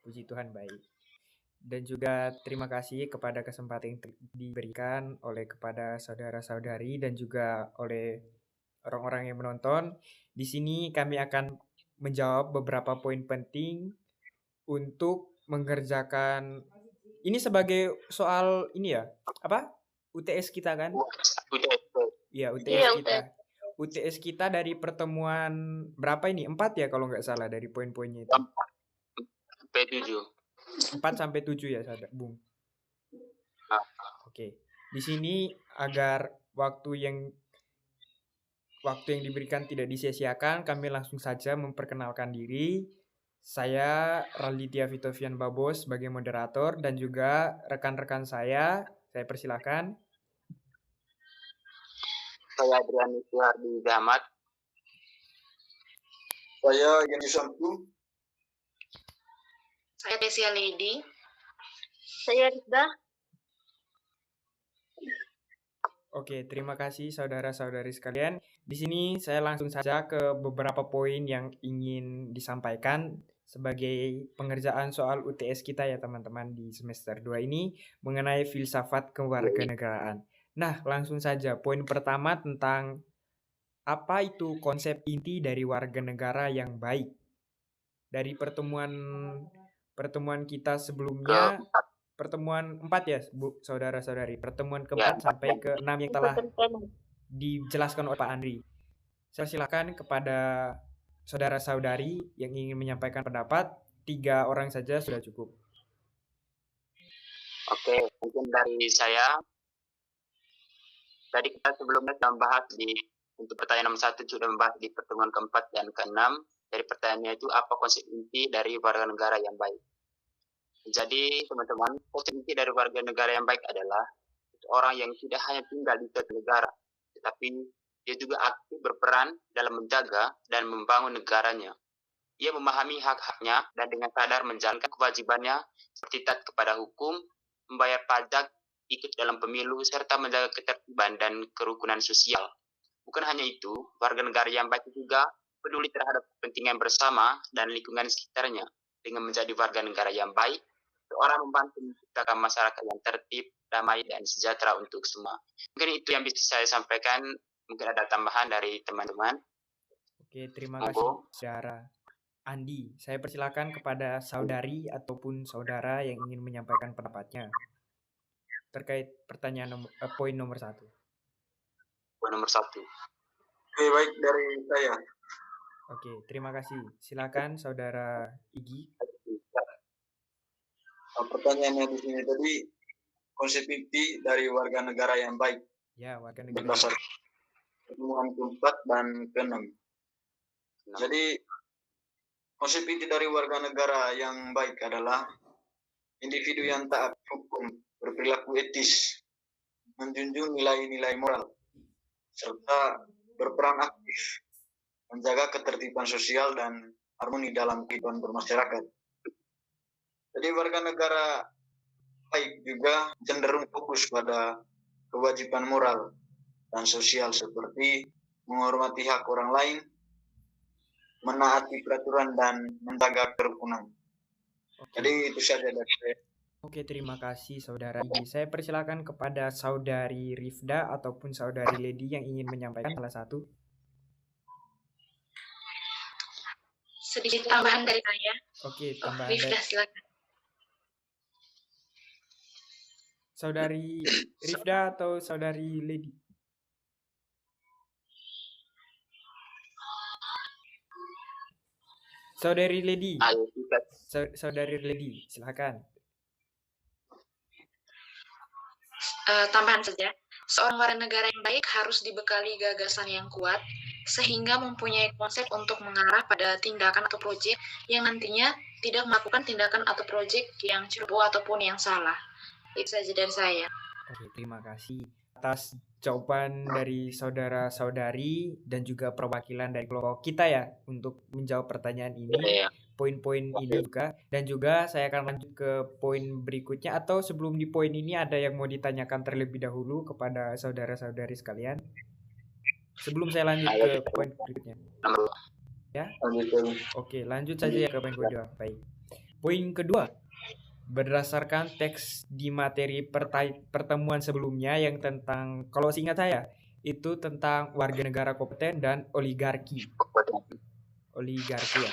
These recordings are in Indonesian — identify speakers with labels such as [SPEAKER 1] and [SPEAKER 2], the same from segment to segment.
[SPEAKER 1] Puji Tuhan baik. Dan juga terima kasih kepada kesempatan yang diberikan oleh kepada saudara-saudari dan juga oleh orang-orang yang menonton. Di sini kami akan menjawab beberapa poin penting untuk mengerjakan ini sebagai soal ini ya, apa? UTS kita kan? Iya, UTS kita. UTS kita dari pertemuan berapa ini? 4 ya kalau nggak salah dari poin-poinnya itu. 4 sampai 7 ya, Bung. Oke. Di sini agar waktu yang diberikan tidak disia-siakan, kami langsung saja memperkenalkan diri. Saya Ralditya Vitovian Babos sebagai moderator dan juga rekan-rekan saya persilakan.
[SPEAKER 2] Saya Adrian Suhardi Gamat.
[SPEAKER 3] Saya Geni Sampu.
[SPEAKER 4] Saya Tesia Lady.
[SPEAKER 5] Saya Rizda.
[SPEAKER 1] Oke, terima kasih saudara-saudari sekalian. Di sini saya langsung saja ke beberapa poin yang ingin disampaikan sebagai pengerjaan soal UTS kita ya teman-teman di semester 2 ini mengenai filsafat kewarganegaraan. Nah, langsung saja poin pertama tentang apa itu konsep inti dari warga negara yang baik. Dari pertemuan kita sebelumnya, pertemuan 4 ya, Bu, saudara-saudari. Pertemuan ke-4 sampai ke-6 yang telah dijelaskan oleh Pak Andri. Saya silakan kepada saudara-saudari yang ingin menyampaikan pendapat. 3 orang saja sudah cukup.
[SPEAKER 2] Oke, mungkin dari saya. Tadi kita sebelumnya sudah membahas untuk pertanyaan nomor 1 sudah membahas di pertemuan ke-4 dan ke-6. Dari pertanyaannya itu apa konsep inti dari warga negara yang baik. Jadi teman-teman, konsep inti dari warga negara yang baik adalah orang yang tidak hanya tinggal di suatu negara, tetapi dia juga aktif berperan dalam menjaga dan membangun negaranya. Ia memahami hak-haknya dan dengan sadar menjalankan kewajibannya seperti taat kepada hukum, membayar pajak, ikut dalam pemilu, serta menjaga ketertiban dan kerukunan sosial. Bukan hanya itu, warga negara yang baik juga peduli terhadap kepentingan bersama dan lingkungan sekitarnya. Dengan menjadi warga negara yang baik, seorang membantu menciptakan masyarakat yang tertib, damai, dan sejahtera untuk semua. Mungkin itu yang bisa saya sampaikan. Mungkin ada tambahan dari teman-teman.
[SPEAKER 1] Oke, terima kasih, saudara Andi. Saya persilakan kepada saudari ataupun saudara yang ingin menyampaikan pendapatnya terkait pertanyaan poin nomor 1.
[SPEAKER 2] Poin nomor 1.
[SPEAKER 3] Oke, baik dari saya.
[SPEAKER 1] Oke, terima kasih. Silakan saudara Igi.
[SPEAKER 3] Pertanyaannya di sini tadi konsep inti dari warga negara yang baik.
[SPEAKER 1] Ya, warga negara.
[SPEAKER 3] Berdasarkan pertemuan ke-4 dan ke-6. Jadi konsep inti dari warga negara yang baik adalah individu yang taat hukum, berperilaku etis, menjunjung nilai-nilai moral, serta berperan aktif, menjaga ketertiban sosial dan harmoni dalam kehidupan bermasyarakat. Jadi warga negara baik juga cenderung fokus pada kewajiban moral dan sosial seperti menghormati hak orang lain, menaati peraturan dan menjaga kerukunan. Jadi itu saja dari saya.
[SPEAKER 1] Oke, terima kasih saudara Igi. Saya persilakan kepada saudari Rifda ataupun saudari Lady yang ingin menyampaikan salah satu.
[SPEAKER 4] Sedikit tambahan dari saya.
[SPEAKER 1] Oke, tambahan
[SPEAKER 4] Rifda, silakan.
[SPEAKER 1] Saudari Rifda atau saudari Lady? Saudari Lady. Saudari Lady, silakan.
[SPEAKER 4] Tambahan saja. Seorang warga negara yang baik harus dibekali gagasan yang kuat sehingga mempunyai konsep untuk mengarah pada tindakan atau proyek yang nantinya tidak melakukan tindakan atau proyek yang ceroboh ataupun yang salah. Itu saja dari saya.
[SPEAKER 1] Oke, terima kasih atas jawaban dari saudara-saudari dan juga perwakilan dari kelompok kita ya untuk menjawab pertanyaan ini, poin-poin ini juga. Dan juga saya akan lanjut ke poin berikutnya, atau sebelum di poin ini ada yang mau ditanyakan terlebih dahulu kepada saudara-saudari sekalian sebelum saya lanjut ke poin berikutnya. Ya? Oke, lanjut saja ya ke poin kedua. Baik. Poin kedua, berdasarkan teks di materi pertemuan sebelumnya yang tentang, kalau seingat saya, itu tentang warga negara kompeten dan oligarki. Oligarki ya.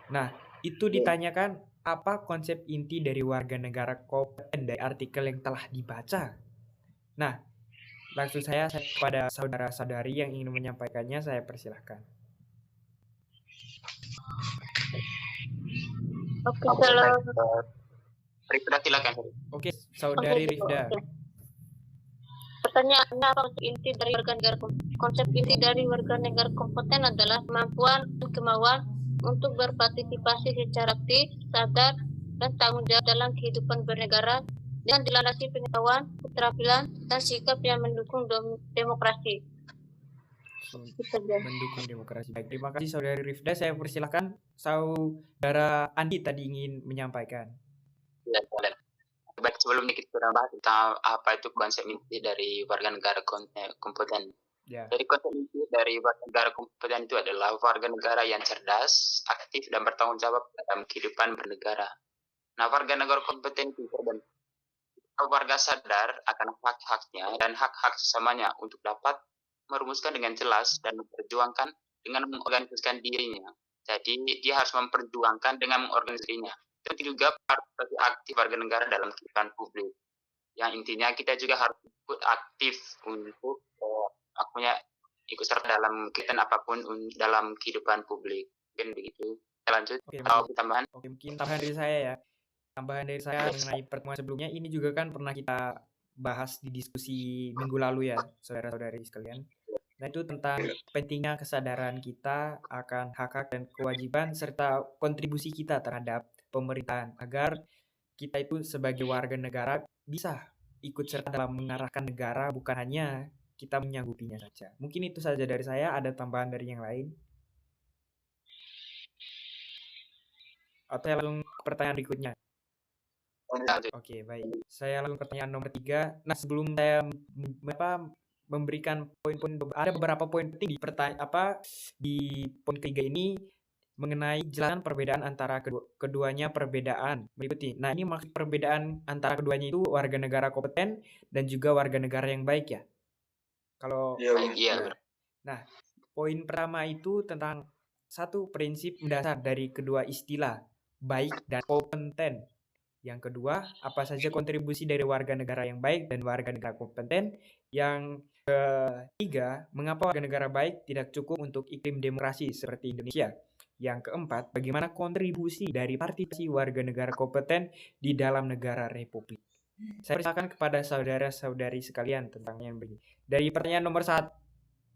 [SPEAKER 1] Nah, itu ditanyakan apa konsep inti dari warga negara kompeten dari artikel yang telah dibaca. Nah, langsung saya kepada saudara-saudari yang ingin menyampaikannya, saya persilahkan.
[SPEAKER 5] Oke, kalau
[SPEAKER 2] Rifda silakan.
[SPEAKER 1] Oke, saudari Rifda.
[SPEAKER 5] pertanyaannya apa konsep inti dari warga negara kompeten adalah kemampuan dan kemauan untuk berpartisipasi secara aktif, sadar, dan tanggung jawab dalam kehidupan bernegara dengan dilandasi pengetahuan, keterampilan, dan sikap yang mendukung demokrasi.
[SPEAKER 1] Mendukung demokrasi. Baik, terima kasih saudari Rifda. Saya persilahkan saudara Andi tadi ingin menyampaikan.
[SPEAKER 2] Ya, boleh. Baik, sebelumnya kita bahas tentang apa itu konsep inti dari warga negara kompeten.
[SPEAKER 1] Ya.
[SPEAKER 2] Jadi konsep inti dari warga negara kompeten itu adalah warga negara yang cerdas, aktif, dan bertanggung jawab dalam kehidupan bernegara. Nah, warga negara kompeten itu terbentuk warga sadar akan hak-haknya dan hak-hak sesamanya untuk dapat merumuskan dengan jelas dan memperjuangkan dengan mengorganisasikan dirinya. Jadi dia harus memperjuangkan dengan mengorganisasikan dirinya. Dan juga partisipasi aktif warga negara dalam kehidupan publik. Yang intinya kita juga harus ikut aktif untuk ikut serta dalam kegiatan apapun dalam kehidupan publik. Mungkin begitu. Kita lanjut. Tambahan.
[SPEAKER 1] Oke, mungkin tambahan dari saya ya. Tambahan dari saya mengenai pertemuan sebelumnya, ini juga kan pernah kita bahas di diskusi minggu lalu ya, saudara-saudari sekalian. Nah, itu tentang pentingnya kesadaran kita akan hak-hak dan kewajiban serta kontribusi kita terhadap pemerintahan agar kita itu sebagai warga negara bisa ikut serta dalam mengarahkan negara, bukan hanya kita menyanggupinya saja. Mungkin itu saja dari saya. Ada tambahan dari yang lain? Atau langsung ke pertanyaan berikutnya? Oke, baik. Saya langsung pertanyaan nomor 3. Nah, sebelum saya memberikan poin-poin, ada beberapa poin penting di poin ketiga ini mengenai jelasan perbedaan antara keduanya perbedaan meliputi. Nah, ini maksud perbedaan antara keduanya itu warga negara kompeten dan juga warga negara yang baik ya. Kalau Nah, poin pertama itu tentang satu prinsip mendasar dari kedua istilah baik dan kompeten. Yang kedua, apa saja kontribusi dari warga negara yang baik dan warga negara kompeten. Yang ketiga, mengapa warga negara baik tidak cukup untuk iklim demokrasi seperti Indonesia. Yang keempat, bagaimana kontribusi dari partisipasi warga negara kompeten di dalam negara republik. Saya persilakan kepada saudara-saudari sekalian tentang yang begini. Dari pertanyaan nomor 1,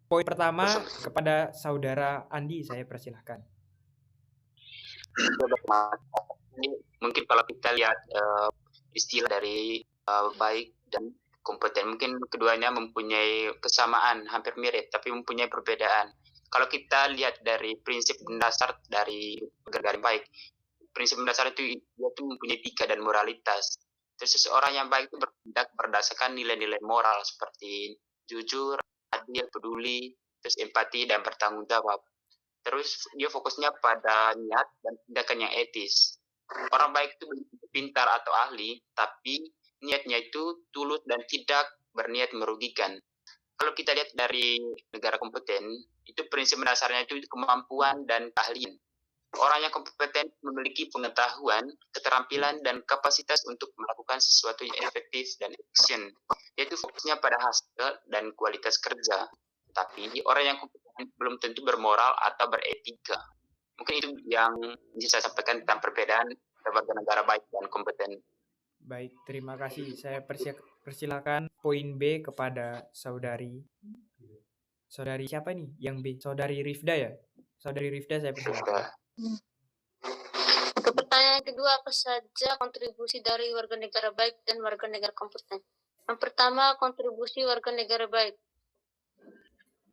[SPEAKER 1] poin pertama kepada saudara Andi, saya persilahkan.
[SPEAKER 2] Mungkin kalau kita lihat istilah dari baik dan kompeten, mungkin keduanya mempunyai kesamaan, hampir mirip, tapi mempunyai perbedaan. Kalau kita lihat dari prinsip mendasar dari negara baik, prinsip mendasar itu dia tuh mempunyai etika dan moralitas. Terus seseorang yang baik itu bertindak berdasarkan nilai-nilai moral seperti jujur, adil, peduli, terus empati dan bertanggung jawab. Terus dia fokusnya pada niat dan tindakan yang etis. Orang baik itu pintar atau ahli, tapi niatnya itu tulus dan tidak berniat merugikan. Kalau kita lihat dari negara kompeten, itu prinsip mendasarnya itu kemampuan dan keahlian. Orang yang kompeten memiliki pengetahuan, keterampilan, dan kapasitas untuk melakukan sesuatu yang efektif dan efisien. Yaitu fokusnya pada hasil dan kualitas kerja. Tapi orang yang kompeten belum tentu bermoral atau beretika. Mungkin itu yang bisa saya sampaikan tentang perbedaan warga negara baik dan kompeten.
[SPEAKER 1] Baik, terima kasih. Saya persilakan poin B kepada saudari siapa nih? Yang B, saudari Rifda ya? Saudari Rifda, saya persilakan.
[SPEAKER 5] Untuk pertanyaan kedua, apa saja kontribusi dari warga negara baik dan warga negara kompeten? Yang pertama, kontribusi warga negara baik.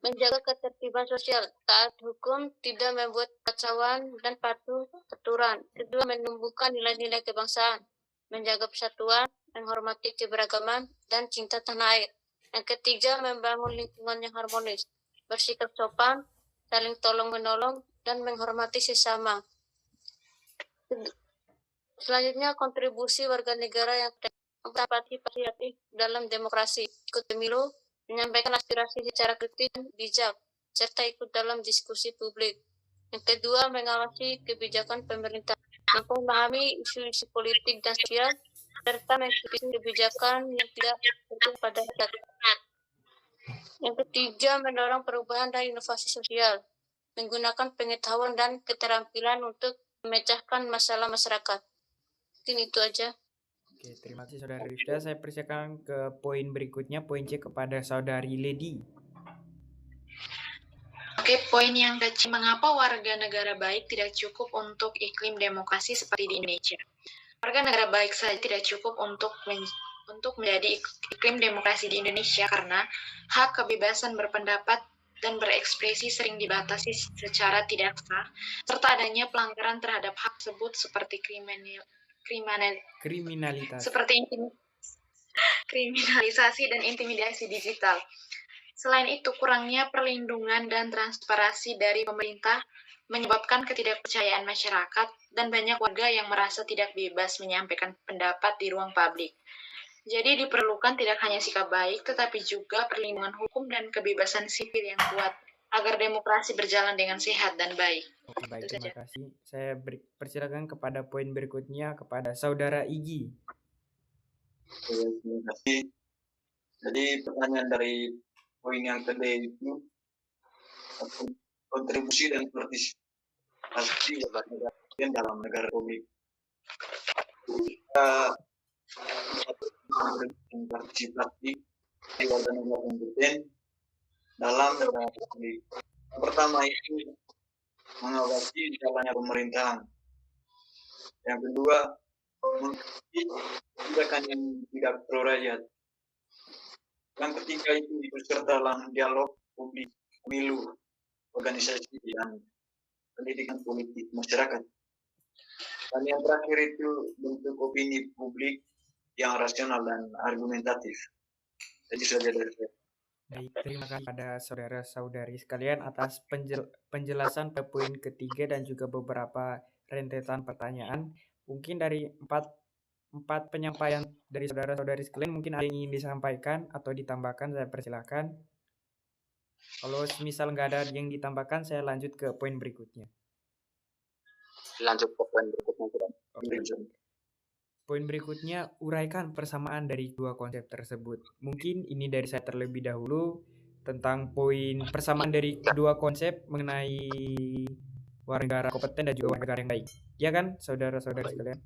[SPEAKER 5] Menjaga ketertiban sosial, taat hukum, tidak membuat kekacauan, dan patuh aturan. Kedua, menumbuhkan nilai-nilai kebangsaan, menjaga persatuan, menghormati keberagaman, dan cinta tanah air. Yang ketiga, membangun lingkungan yang harmonis, bersikap sopan, saling tolong-menolong, dan menghormati sesama. Selanjutnya, kontribusi warga negara yang partisipatif dalam demokrasi, ikut pemilu, menyampaikan aspirasi secara kritis dan bijak, serta ikut dalam diskusi publik. Yang kedua, mengawasi kebijakan pemerintah, mampu memahami isu-isu politik dan sosial, serta mengkritisi kebijakan yang tidak berpihak pada rakyat. Yang ketiga, mendorong perubahan dan inovasi sosial, menggunakan pengetahuan dan keterampilan untuk memecahkan masalah masyarakat. Mungkin itu aja.
[SPEAKER 1] Oke, terima kasih Saudara Rifda. Saya persilakan ke poin berikutnya, poin C kepada Saudari Lady.
[SPEAKER 4] Oke, poin yang kecil, mengapa warga negara baik tidak cukup untuk iklim demokrasi seperti di Indonesia? Warga negara baik saja tidak cukup untuk menjadi iklim demokrasi di Indonesia karena hak kebebasan berpendapat dan berekspresi sering dibatasi secara tidak sah, serta adanya pelanggaran terhadap hak tersebut seperti kriminalisasi dan intimidasi digital. Selain itu, kurangnya perlindungan dan transparansi dari pemerintah menyebabkan ketidakpercayaan masyarakat dan banyak warga yang merasa tidak bebas menyampaikan pendapat di ruang publik. Jadi diperlukan tidak hanya sikap baik, tetapi juga perlindungan hukum dan kebebasan sipil yang kuat agar demokrasi berjalan dengan sehat dan baik.
[SPEAKER 1] Oke, baik, terima kasih. Saya persilakan kepada poin berikutnya kepada Saudara Igi.
[SPEAKER 3] Terima kasih. Jadi pertanyaan dari poin yang kedua itu kontribusi dan partisipasi dalam negara publik. Partisipasi di warga negara kompeten dalam negara publik. Yang pertama itu mengawasi jalannya pemerintahan. Yang kedua, mengikuti kebijakan yang tidak pro rakyat. Yang ketiga itu ikut serta dalam dialog publik, pemilu, organisasi dan pendidikan politik masyarakat. Dan yang terakhir itu bentuk opini publik yang rasional dan argumentatif. Jadi saja dari saya.
[SPEAKER 1] Baik, terima kasih pada saudara-saudari sekalian atas penjelasan pada poin ketiga dan juga beberapa rentetan pertanyaan. Mungkin dari empat penyampaian dari saudara-saudari sekalian mungkin ada yang ingin disampaikan atau ditambahkan, saya persilakan. Kalau misal nggak ada yang ditambahkan, saya lanjut ke poin berikutnya.
[SPEAKER 2] Lanjut ke poin berikutnya.
[SPEAKER 1] Okay. Poin berikutnya, uraikan persamaan dari dua konsep tersebut. Mungkin ini dari saya terlebih dahulu tentang poin persamaan dari kedua konsep mengenai warga negara kompeten dan juga warga negara yang baik. Ya kan, saudara-saudara sekalian?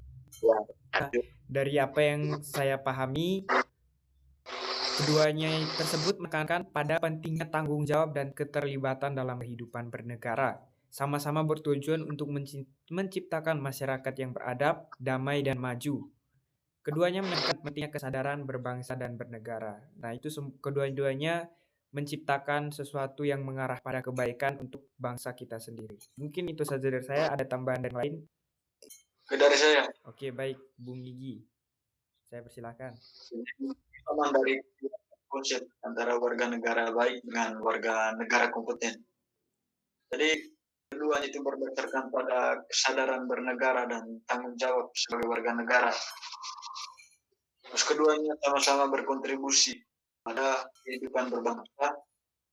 [SPEAKER 1] Nah, dari apa yang saya pahami, keduanya tersebut menekankan pada pentingnya tanggung jawab dan keterlibatan dalam kehidupan bernegara. Sama-sama bertujuan untuk menciptakan masyarakat yang beradab, damai, dan maju. Keduanya menekankan pentingnya kesadaran berbangsa dan bernegara. Nah, itu kedua-duanya menciptakan sesuatu yang mengarah pada kebaikan untuk bangsa kita sendiri. Mungkin itu saja dari saya. Ada tambahan dan lain?
[SPEAKER 3] Dari saya.
[SPEAKER 1] Oke, baik, Bung Gigi. Saya persilakan.
[SPEAKER 3] Sama dari konsep antara warga negara baik dengan warga negara kompeten. Jadi keduanya itu berdasarkan pada kesadaran bernegara dan tanggung jawab sebagai warga negara. Terus keduanya sama-sama berkontribusi pada kehidupan berbangsa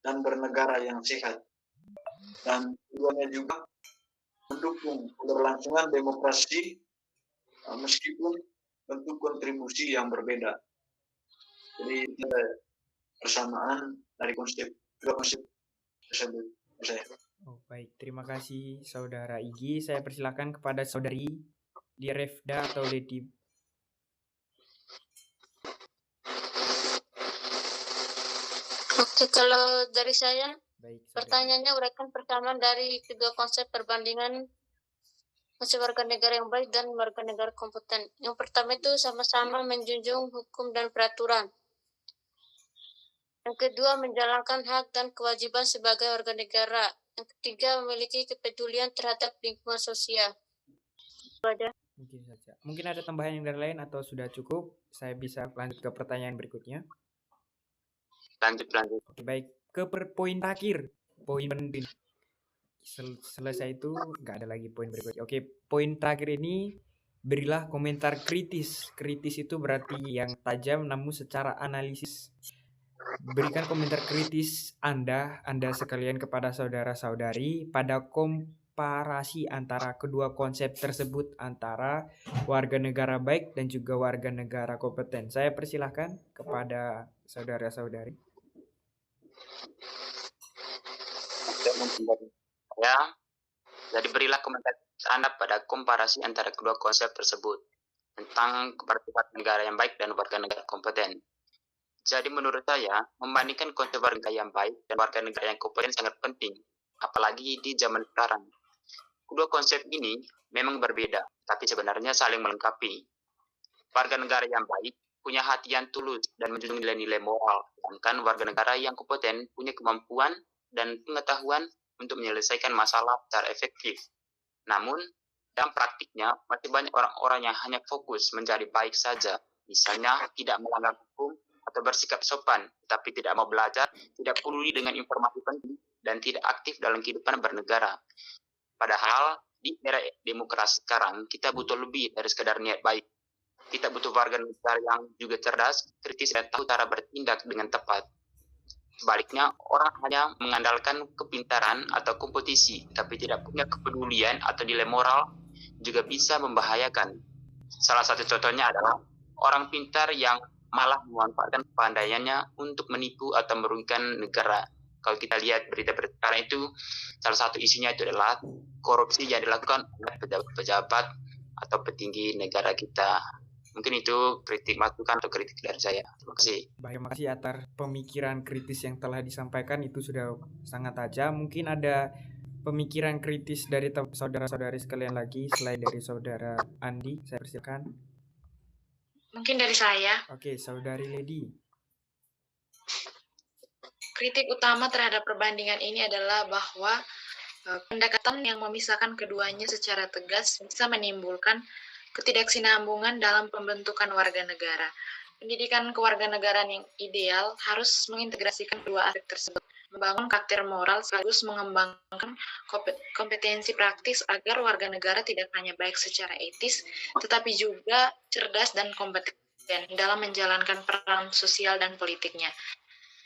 [SPEAKER 3] dan bernegara yang sehat. Dan keduanya juga mendukung keberlangsungan demokrasi meskipun bentuk kontribusi yang berbeda. Jadi persamaan dari dua konsep tersebut.
[SPEAKER 1] Oh, baik, terima kasih Saudara Igi. Saya persilakan kepada Saudari Rifda atau Lady.
[SPEAKER 5] Oke, kalau dari saya,
[SPEAKER 1] baik,
[SPEAKER 5] pertanyaannya uraikan persamaan dari kedua konsep perbandingan konsep warga negara yang baik dan warga negara kompeten. Yang pertama itu sama-sama menjunjung hukum dan peraturan. Yang kedua, menjalankan hak dan kewajiban sebagai warga negara. Yang ketiga, memiliki kepedulian terhadap lingkungan sosial.
[SPEAKER 1] Mungkin saja. Mungkin ada tambahan yang dari lain atau sudah cukup? Saya bisa lanjut ke pertanyaan berikutnya.
[SPEAKER 2] Lanjut.
[SPEAKER 1] Oke, baik. Ke poin terakhir. Poin penting. Selesai itu nggak ada lagi poin berikutnya. Oke, poin terakhir ini Berilah komentar kritis. Kritis itu berarti yang tajam namun secara analisis. Berikan komentar kritis Anda sekalian kepada saudara-saudari pada komparasi antara kedua konsep tersebut, antara warga negara baik dan juga warga negara kompeten. Saya persilahkan kepada saudara-saudari.
[SPEAKER 2] Ya, jadi berilah komentar Anda pada komparasi antara kedua konsep tersebut tentang warga negara yang baik dan warga negara kompeten. Jadi menurut saya, membandingkan konsep warga negara yang baik dan warga negara yang kompeten sangat penting, apalagi di zaman sekarang. Kedua konsep ini memang berbeda, tapi sebenarnya saling melengkapi. Warga negara yang baik punya hati yang tulus dan menjunjung nilai-nilai moral, sedangkan warga negara yang kompeten punya kemampuan dan pengetahuan untuk menyelesaikan masalah secara efektif. Namun, dalam praktiknya, masih banyak orang-orang yang hanya fokus mencari baik saja, misalnya tidak melanggar hukum atau bersikap sopan, tapi tidak mau belajar, tidak peduli dengan informasi penting, dan tidak aktif dalam kehidupan bernegara. Padahal, di era demokrasi sekarang, kita butuh lebih dari sekadar niat baik. Kita butuh warga negara yang juga cerdas, kritis, dan tahu cara bertindak dengan tepat. Sebaliknya, orang hanya mengandalkan kepintaran atau kompetisi, tapi tidak punya kepedulian atau nilai moral, juga bisa membahayakan. Salah satu contohnya adalah orang pintar yang malah memanfaatkan kepandaiannya untuk menipu atau merugikan negara. Kalau kita lihat berita-berita sekarang itu, salah satu isinya itu adalah korupsi yang dilakukan oleh pejabat atau petinggi negara kita. Mungkin itu kritik masukan atau kritik dari saya. Terima kasih.
[SPEAKER 1] Baik, terima kasih atas pemikiran kritis yang telah disampaikan, itu sudah sangat tajam. Mungkin ada pemikiran kritis dari saudara-saudari sekalian lagi selain dari saudara Andi, saya persilakan.
[SPEAKER 4] Mungkin dari saya.
[SPEAKER 1] Oke, saudari Lady.
[SPEAKER 4] Kritik utama terhadap perbandingan ini adalah bahwa pendekatan yang memisahkan keduanya secara tegas bisa menimbulkan ketidaksinambungan dalam pembentukan warga negara. Pendidikan kewarganegaraan yang ideal harus mengintegrasikan kedua aspek tersebut, membangun karakter moral sekaligus mengembangkan kompetensi praktis agar warga negara tidak hanya baik secara etis, tetapi juga cerdas dan kompeten dalam menjalankan peran sosial dan politiknya.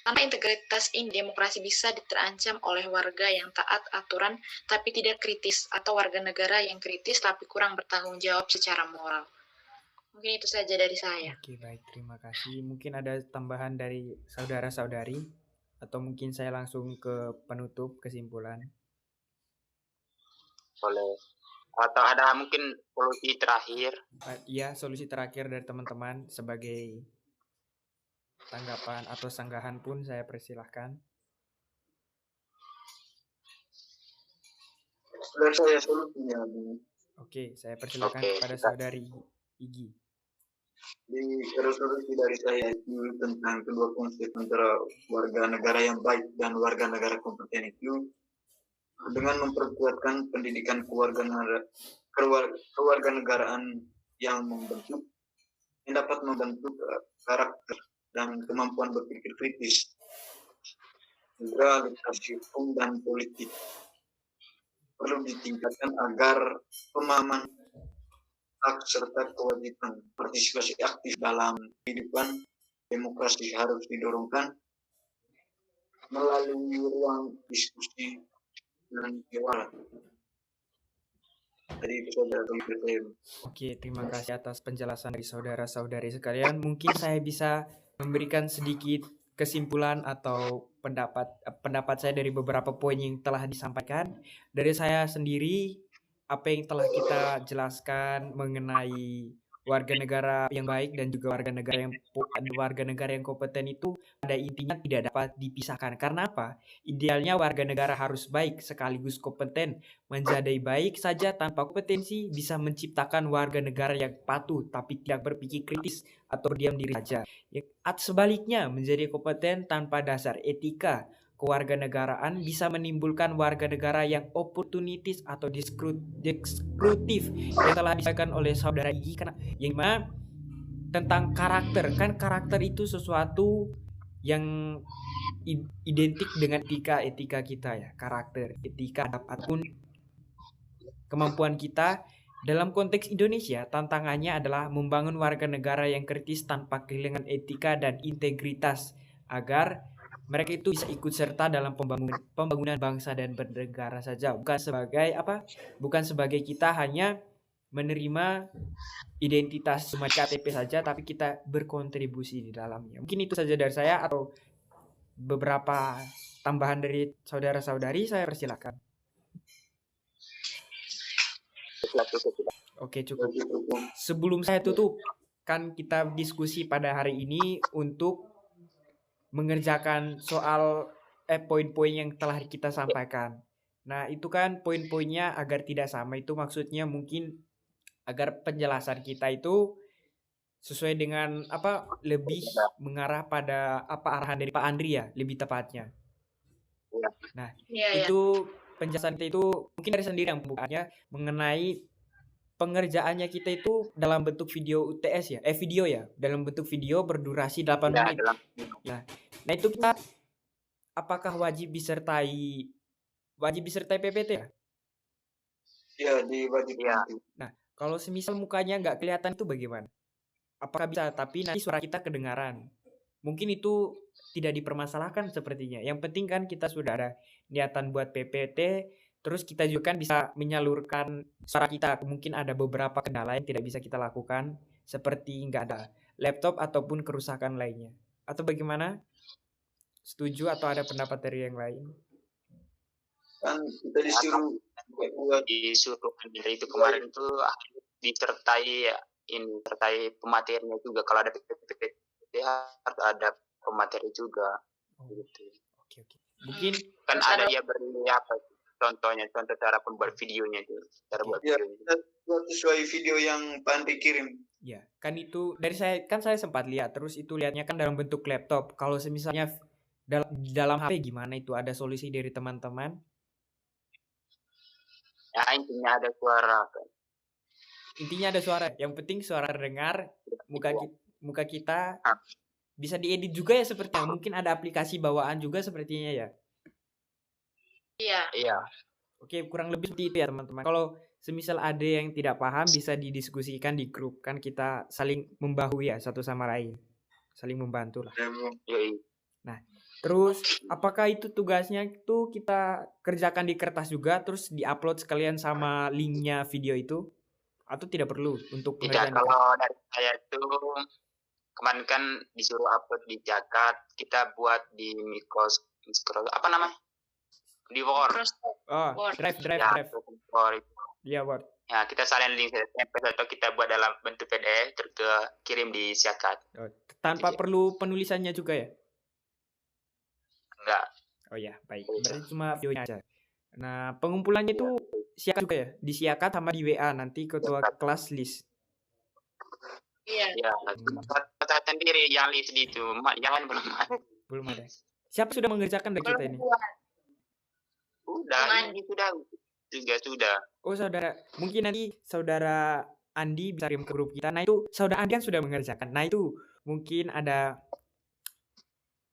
[SPEAKER 4] Tanpa integritas ini, demokrasi bisa terancam oleh warga yang taat aturan tapi tidak kritis, atau warga negara yang kritis tapi kurang bertanggung jawab secara moral. Mungkin itu saja dari saya.
[SPEAKER 1] Oke, baik, terima kasih. Mungkin ada tambahan dari saudara-saudari, atau mungkin saya langsung ke penutup kesimpulan.
[SPEAKER 2] Boleh. Atau ada mungkin solusi terakhir?
[SPEAKER 1] Iya, solusi terakhir dari teman-teman sebagai tanggapan atau sanggahan pun saya persilahkan.
[SPEAKER 3] Dari saya solusinya.
[SPEAKER 1] Oke, saya persilahkan kepada saudari Igi.
[SPEAKER 3] Di resolusi dari saya itu tentang kedua konsep antara warga negara yang baik dan warga negara kompeten itu, dengan memperkuatkan pendidikan kewarganegaraan yang dapat membentuk karakter dan kemampuan berpikir kritis, juga literasi hukum dan politik perlu ditingkatkan agar pemahaman hak serta kewajiban partisipasi aktif dalam kehidupan demokrasi harus didorongkan melalui ruang diskusi dan musyawarah. Jadi itu saja.
[SPEAKER 1] Oke, terima kasih atas penjelasan dari saudara-saudari sekalian. Mungkin saya bisa memberikan sedikit kesimpulan atau pendapat saya dari beberapa poin yang telah disampaikan. Dari saya sendiri, apa yang telah kita jelaskan mengenai warga negara yang baik dan juga warga negara yang kompeten itu pada intinya tidak dapat dipisahkan. Karena apa? Idealnya warga negara harus baik sekaligus kompeten. Menjadi baik saja tanpa kompetensi bisa menciptakan warga negara yang patuh tapi tidak berpikir kritis atau diam diri saja. Sebaliknya, menjadi kompeten tanpa dasar etika kewarganegaraan bisa menimbulkan warga negara yang oportunistis atau destruktif yang telah disampaikan oleh saudara Igi, karena yang mana tentang karakter, kan karakter itu sesuatu yang identik dengan etika kita ya, karakter, etika apapun kemampuan kita Dalam konteks Indonesia, tantangannya adalah membangun warga negara yang kritis tanpa kehilangan etika dan integritas agar mereka itu bisa ikut serta dalam pembangunan bangsa dan bernegara saja, bukan sebagai kita hanya menerima identitas cuma KTP saja, tapi kita berkontribusi di dalamnya. Mungkin itu saja dari saya, atau beberapa tambahan dari saudara-saudari saya persilakan. Oke, cukup. Sebelum saya tutup, kan kita diskusi pada hari ini untuk mengerjakan soal poin-poin yang telah kita sampaikan. Nah, itu kan poin-poinnya agar tidak sama, itu maksudnya mungkin agar penjelasan kita itu sesuai dengan lebih mengarah pada arahan dari Pak Andri ya, lebih tepatnya. Nah, itu penjelasan kita itu mungkin dari sendiri yang pembukaannya mengenai pengerjaannya kita itu dalam bentuk video UTS ya, video ya, dalam bentuk video berdurasi 8 menit. Nah, itu kita apakah wajib disertai PPT ya?
[SPEAKER 3] Ya, diwajib. Ya.
[SPEAKER 1] Nah, kalau semisal mukanya nggak kelihatan itu bagaimana? Apakah bisa tapi nanti suara kita kedengaran? Mungkin itu tidak dipermasalahkan sepertinya. Yang penting kan kita sudah ada niatan buat PPT, terus kita juga kan bisa menyalurkan suara kita. Mungkin ada beberapa kendala yang tidak bisa kita lakukan, seperti nggak ada laptop ataupun kerusakan lainnya. Atau bagaimana? Setuju atau ada pendapat dari yang lain?
[SPEAKER 3] Kan kita disuruh
[SPEAKER 2] dari itu kemarin itu disertai pematerinya juga. Kalau ada PPT harus ada pemateri juga. Gitu.
[SPEAKER 1] Oke. Mungkin
[SPEAKER 2] kan ada dia beri contoh cara pembuat videonya itu, cara buat videonya.
[SPEAKER 3] Sesuai video yang Pak Andri kirim.
[SPEAKER 1] Ya, kan itu dari saya sempat lihat, terus itu lihatnya kan dalam bentuk laptop. Kalau misalnya dalam HP gimana itu, ada solusi dari teman-teman?
[SPEAKER 2] Ya, intinya ada suara.
[SPEAKER 1] Intinya ada suara. Yang penting suara dengar, muka kita bisa diedit juga ya sepertinya. Mungkin ada aplikasi bawaan juga sepertinya ya.
[SPEAKER 2] Iya.
[SPEAKER 1] Oke, kurang lebih seperti itu ya teman-teman. Kalau semisal ada yang tidak paham bisa didiskusikan di grup. Kan kita saling membahu ya satu sama lain. Saling membantu lah. Nah, terus apakah itu tugasnya itu kita kerjakan di kertas juga terus diupload sekalian sama linknya video itu? Atau tidak perlu untuk
[SPEAKER 2] pengerjaan? Tidak, kalau dari saya itu kemarin kan disuruh upload di Jakarta, kita buat di Microsoft, apa namanya? Di Word.
[SPEAKER 1] Drive. Iya, Word.
[SPEAKER 2] Ya, kita salin link atau kita buat dalam bentuk PDF terus kirim di Siakat.
[SPEAKER 1] Tanpa perlu penulisannya juga ya?
[SPEAKER 2] Enggak.
[SPEAKER 1] Oh ya, baik. Berarti cuma videonya aja. Nah, pengumpulannya itu Siakat juga ya? Di Siakat sama di WA, nanti ketua kelas list.
[SPEAKER 2] Iya. Saya sendiri yang list di itu, yang lain belum ada.
[SPEAKER 1] Belum ada. Siapa sudah mengerjakan dari kita ini?
[SPEAKER 2] Sudah.
[SPEAKER 1] Oh, saudara. Mungkin nanti saudara Andi bisa kirim ke grup kita. Nah, itu saudara Andi kan sudah mengerjakan. Nah, itu mungkin ada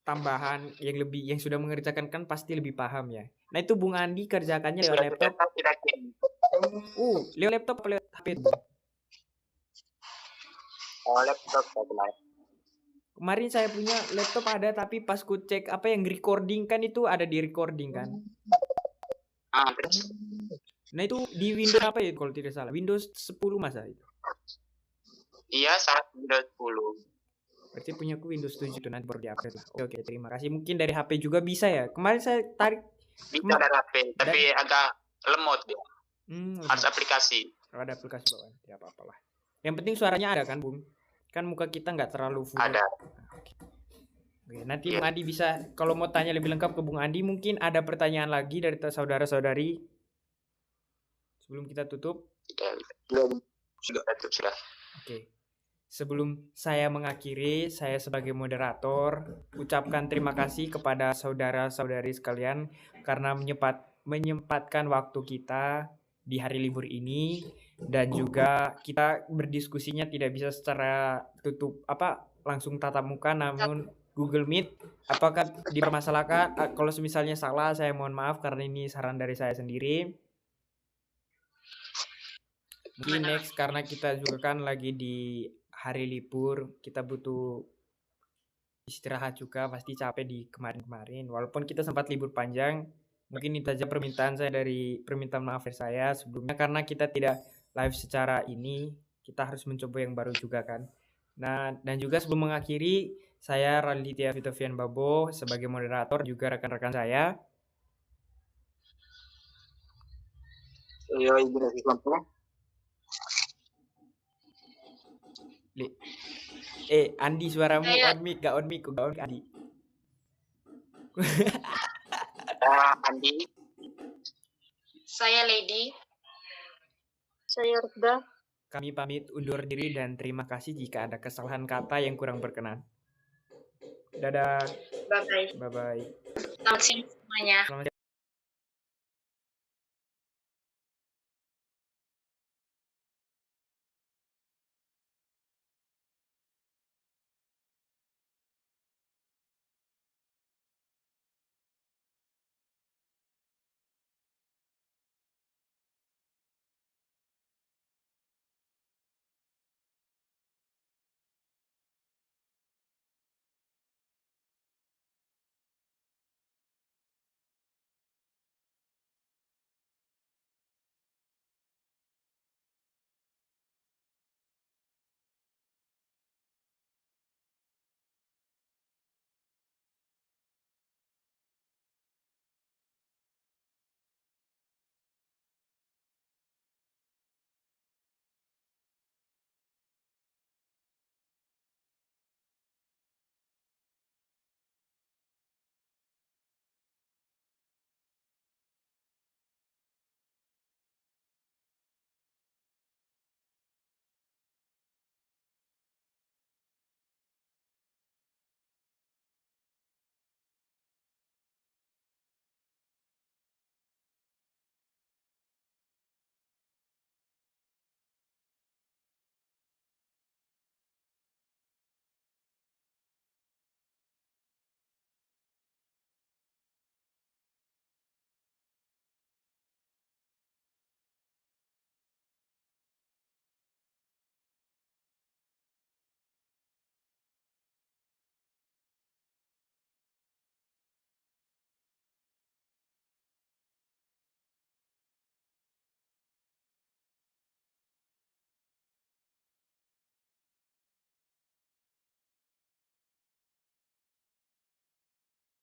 [SPEAKER 1] tambahan yang sudah mengerjakan kan pasti lebih paham ya. Nah, itu Bung Andi kerjakannya lewat laptop. Lewat laptop atau lewat HP?
[SPEAKER 2] Laptop kemarin.
[SPEAKER 1] Kemarin saya punya laptop ada, tapi pas ku cek yang recording kan itu ada di recording kan. Nah, itu di Windows apa ya kalau tidak salah? Windows 10 masa itu?
[SPEAKER 2] Iya, saat Windows 10.
[SPEAKER 1] Berarti punya ku Windows 7 itu nanti baru di-upgrade lah. Oke, terima kasih. Mungkin dari HP juga bisa ya. Kemarin saya tarik.
[SPEAKER 2] Bisa dari HP, tapi agak lemot dia. Harus aplikasi.
[SPEAKER 1] Kalau ada aplikasi bawaan, tidak apa-apa lah. Yang penting suaranya ada kan, Bung? Kan muka kita nggak terlalu full.
[SPEAKER 2] Ada.
[SPEAKER 1] Oke, nanti Bung Andi bisa, kalau mau tanya lebih lengkap ke Bung Andi, mungkin ada pertanyaan lagi dari saudara-saudari sebelum kita tutup.
[SPEAKER 2] Sudah.
[SPEAKER 1] Oke. Sebelum saya mengakhiri, saya sebagai moderator ucapkan terima kasih kepada saudara-saudari sekalian karena menyempatkan waktu kita di hari libur ini, dan juga kita berdiskusinya tidak bisa secara langsung tatap muka, namun Google Meet. Apakah dipermasalahkan? Kalau misalnya salah, saya mohon maaf karena ini saran dari saya sendiri. Mungkin next karena kita juga kan lagi di hari libur, kita butuh istirahat juga, pasti capek di kemarin-kemarin. Walaupun kita sempat libur panjang, mungkin itu saja permintaan maaf dari saya sebelumnya karena kita tidak live secara ini, kita harus mencoba yang baru juga kan. Nah, dan juga sebelum mengakhiri, saya Raditya Fitovian Babo sebagai moderator juga rekan-rekan saya.
[SPEAKER 3] Saya Ibu Raffi.
[SPEAKER 1] Andi suaramu
[SPEAKER 4] Saya-
[SPEAKER 1] on mic, gak on mic, Andi.
[SPEAKER 2] Andi,
[SPEAKER 4] Saya Lady.
[SPEAKER 5] Saya Rda.
[SPEAKER 1] Kami pamit undur diri dan terima kasih jika ada kesalahan kata yang kurang berkenan. Dadah.
[SPEAKER 4] Bye-bye.
[SPEAKER 1] Bye-bye.
[SPEAKER 4] Selamat siang semuanya.
[SPEAKER 1] Selamat